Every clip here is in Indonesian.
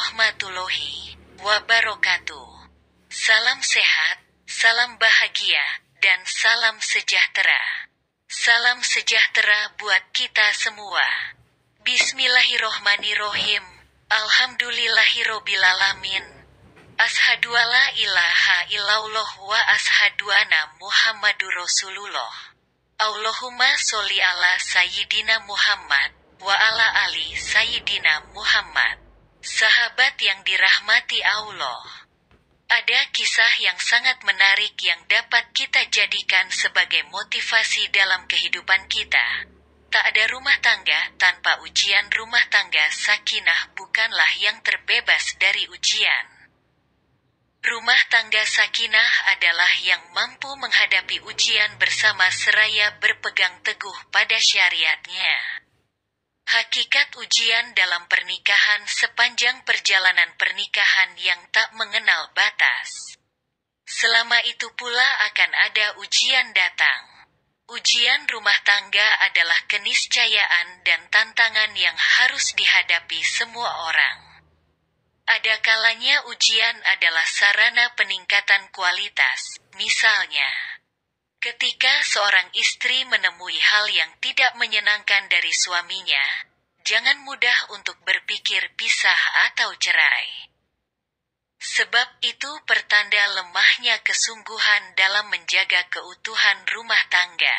warahmatullahi wabarakatuh. Salam sehat, salam bahagia, dan salam sejahtera. Salam sejahtera buat kita semua. Bismillahirrohmanirrohim. Alhamdulillahirobbilalamin. Ashadu alla ilaha illallah wa ashadu anna Muhammadur Rasulullah. Allahumma sholli ala Sayyidina Muhammad wa ala ali Sayyidina Muhammad. Sahabat yang dirahmati Allah. Ada kisah yang sangat menarik yang dapat kita jadikan sebagai motivasi dalam kehidupan kita. Tak ada rumah tangga tanpa ujian. Rumah tangga sakinah bukanlah yang terbebas dari ujian. Rumah tangga sakinah adalah yang mampu menghadapi ujian bersama seraya berpegang teguh pada syariatnya. Hakikat ujian dalam pernikahan sepanjang perjalanan pernikahan yang tak mengenal batas. Selama itu pula akan ada ujian datang. Ujian rumah tangga adalah keniscayaan dan tantangan yang harus dihadapi semua orang. Ada kalanya ujian adalah sarana peningkatan kualitas. Misalnya, ketika seorang istri menemui hal yang tidak menyenangkan dari suaminya, jangan mudah untuk berpikir pisah atau cerai. Sebab itu pertanda lemahnya kesungguhan dalam menjaga keutuhan rumah tangga.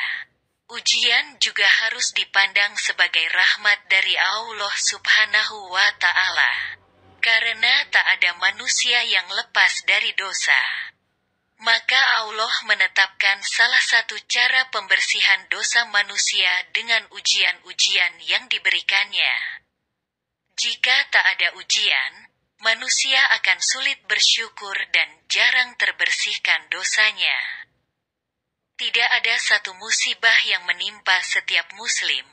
Ujian juga harus dipandang sebagai rahmat dari Allah Subhanahu wa Ta'ala. Karena tak ada manusia yang lepas dari dosa. Maka Allah menetapkan salah satu cara pembersihan dosa manusia dengan ujian-ujian yang diberikannya. Jika tak ada ujian, manusia akan sulit bersyukur dan jarang terbersihkan dosanya. Tidak ada satu musibah yang menimpa setiap muslim,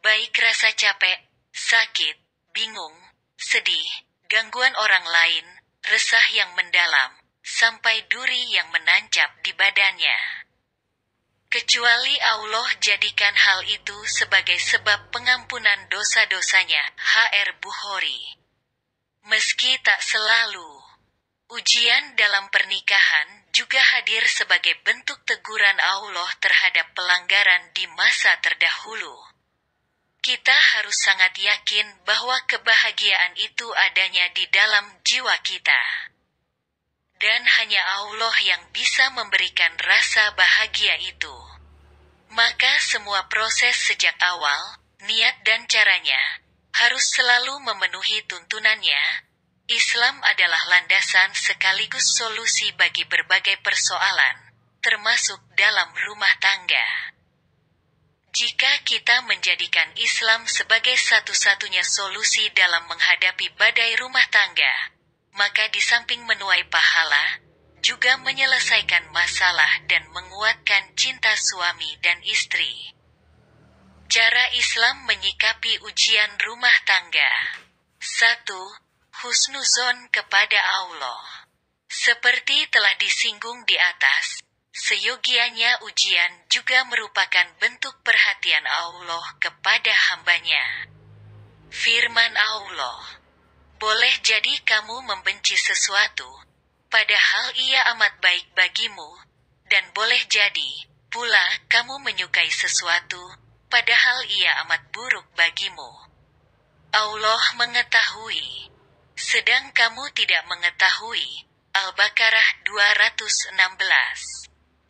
baik rasa capek, sakit, bingung, sedih, gangguan orang lain, resah yang mendalam, sampai duri yang menancap di badannya. Kecuali Allah jadikan hal itu sebagai sebab pengampunan dosa-dosanya. H.R. Bukhari. Meski tak selalu, ujian dalam pernikahan juga hadir sebagai bentuk teguran Allah terhadap pelanggaran di masa terdahulu. Kita harus sangat yakin bahwa kebahagiaan itu adanya di dalam jiwa kita. Dan hanya Allah yang bisa memberikan rasa bahagia itu. Maka semua proses sejak awal, niat dan caranya, harus selalu memenuhi tuntunannya. Islam adalah landasan sekaligus solusi bagi berbagai persoalan, termasuk dalam rumah tangga. Jika kita menjadikan Islam sebagai satu-satunya solusi dalam menghadapi badai rumah tangga, maka di samping menuai pahala, juga menyelesaikan masalah dan menguatkan cinta suami dan istri. Cara Islam menyikapi ujian rumah tangga. 1. Husnuzon kepada Allah. Seperti telah disinggung di atas, seyogianya ujian juga merupakan bentuk perhatian Allah kepada hambanya. Firman Allah, boleh jadi kamu membenci sesuatu, padahal ia amat baik bagimu, dan boleh jadi pula kamu menyukai sesuatu, padahal ia amat buruk bagimu. Allah mengetahui, sedang kamu tidak mengetahui. Al-Baqarah 216.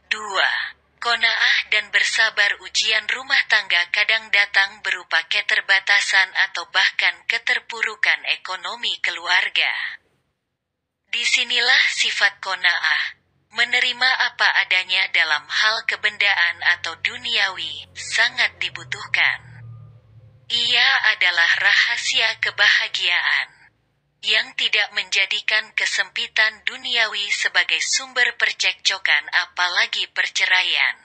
2. Qanaah dan bersabar. Ujian rumah tangga kadang datang berupa keterbatasan atau bahkan keterpurukan ekonomi keluarga. Disinilah sifat qanaah, menerima apa adanya dalam hal kebendaan atau duniawi, sangat dibutuhkan. Ia adalah rahasia kebahagiaan yang tidak menjadikan kesempitan duniawi sebagai sumber percekcokan apalagi perceraian.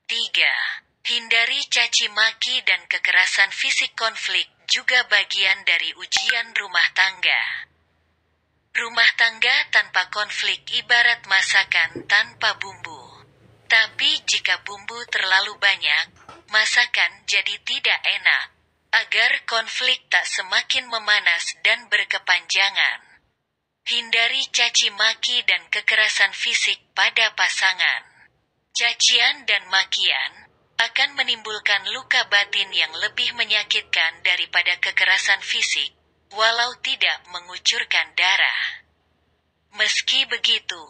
3. Hindari caci maki dan kekerasan fisik. Konflik juga bagian dari ujian rumah tangga. Rumah tangga tanpa konflik ibarat masakan tanpa bumbu. Tapi jika bumbu terlalu banyak, masakan jadi tidak enak. agar konflik tak semakin memanas dan berkepanjangan. Hindari caci maki dan kekerasan fisik pada pasangan. Cacian dan makian akan menimbulkan luka batin yang lebih menyakitkan daripada kekerasan fisik, walau tidak mengucurkan darah. Meski begitu,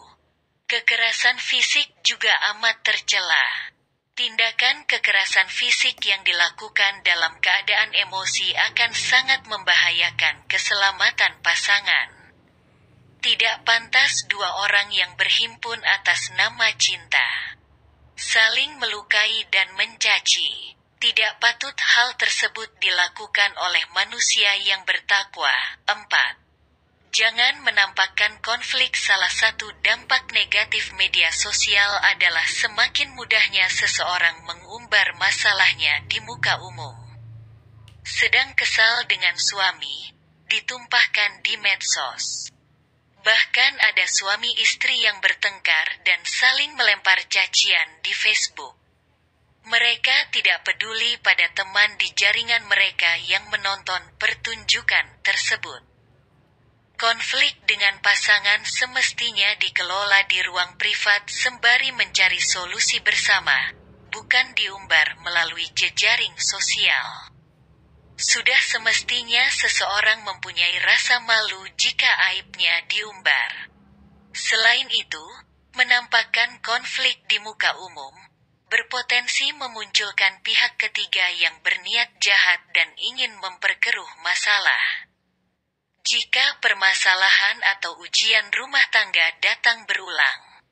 kekerasan fisik juga amat tercela. Tindakan kekerasan fisik yang dilakukan dalam keadaan emosi akan sangat membahayakan keselamatan pasangan. Tidak pantas dua orang yang berhimpun atas nama cinta saling melukai dan mencaci. Tidak patut hal tersebut dilakukan oleh manusia yang bertakwa. 4. Jangan menampakkan konflik. Salah satu dampak negatif media sosial adalah semakin mudahnya seseorang mengumbar masalahnya di muka umum. Sedang kesal dengan suami, ditumpahkan di medsos. Bahkan ada suami istri yang bertengkar dan saling melempar cacian di Facebook. Mereka tidak peduli pada teman di jaringan mereka yang menonton pertunjukan tersebut. Konflik dengan pasangan semestinya dikelola di ruang privat sembari mencari solusi bersama, bukan diumbar melalui jejaring sosial. Sudah semestinya seseorang mempunyai rasa malu jika aibnya diumbar. Selain itu, menampakkan konflik di muka umum berpotensi memunculkan pihak ketiga yang berniat jahat dan ingin memperkeruh masalah. Jika permasalahan atau ujian rumah tangga datang berulang,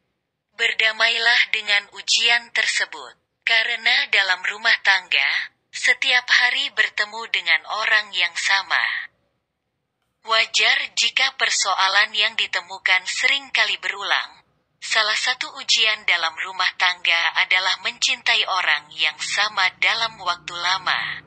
berdamailah dengan ujian tersebut, karena dalam rumah tangga setiap hari bertemu dengan orang yang sama. Wajar jika persoalan yang ditemukan sering kali berulang. Salah satu ujian dalam rumah tangga adalah mencintai orang yang sama dalam waktu lama.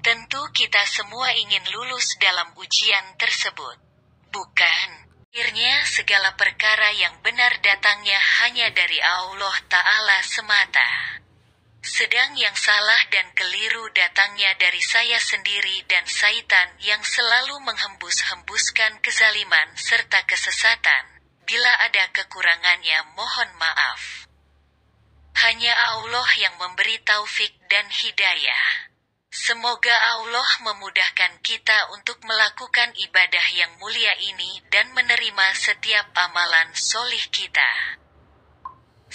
Tentu kita semua ingin lulus dalam ujian tersebut. Bukan? Akhirnya segala perkara yang benar datangnya hanya dari Allah Ta'ala semata. Sedang yang salah dan keliru datangnya dari saya sendiri dan syaitan yang selalu menghembus-hembuskan kezaliman serta kesesatan. Bila ada kekurangannya mohon maaf. Hanya Allah yang memberi taufik dan hidayah. Semoga Allah memudahkan kita untuk melakukan ibadah yang mulia ini dan menerima setiap amalan solih kita.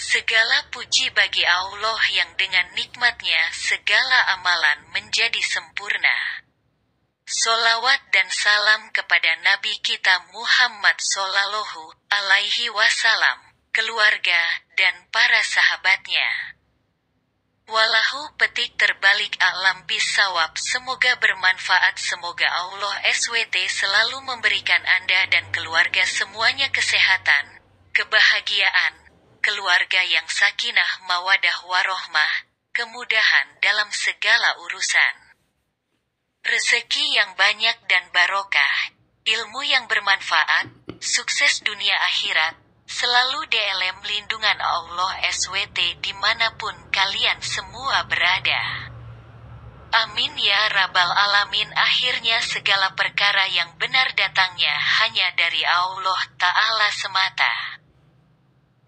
Segala puji bagi Allah yang dengan nikmatnya segala amalan menjadi sempurna. Sholawat dan salam kepada Nabi kita Muhammad Sallallahu Alaihi Wasallam, keluarga, dan para sahabatnya. Walahu petik terbalik a'lam bisawab. Semoga bermanfaat. Semoga Allah SWT selalu memberikan Anda dan keluarga semuanya kesehatan, kebahagiaan, keluarga yang sakinah mawadah warohmah, kemudahan dalam segala urusan, rezeki yang banyak dan barokah, ilmu yang bermanfaat, sukses dunia akhirat, selalu dalam lindungan Allah SWT dimanapun kalian semua berada. Amin ya Rabbal Alamin. Akhirnya segala perkara yang benar datangnya hanya dari Allah Ta'ala semata.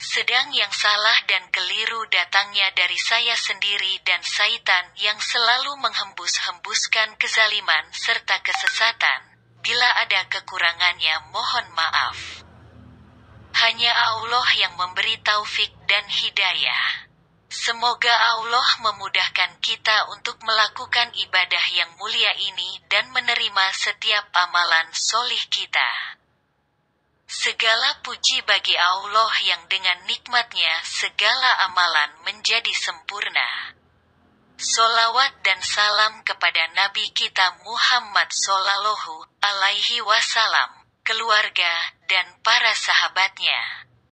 Sedang yang salah dan keliru datangnya dari saya sendiri dan syaitan yang selalu menghembus-hembuskan kezaliman serta kesesatan. Bila ada kekurangannya mohon maaf. Hanya Allah yang memberi taufik dan hidayah. Semoga Allah memudahkan kita untuk melakukan ibadah yang mulia ini dan menerima setiap amalan solih kita. Segala puji bagi Allah yang dengan nikmatnya segala amalan menjadi sempurna. Sholawat dan salam kepada Nabi kita Muhammad Sallallahu Alaihi Wasallam, keluarga, dan para sahabatnya.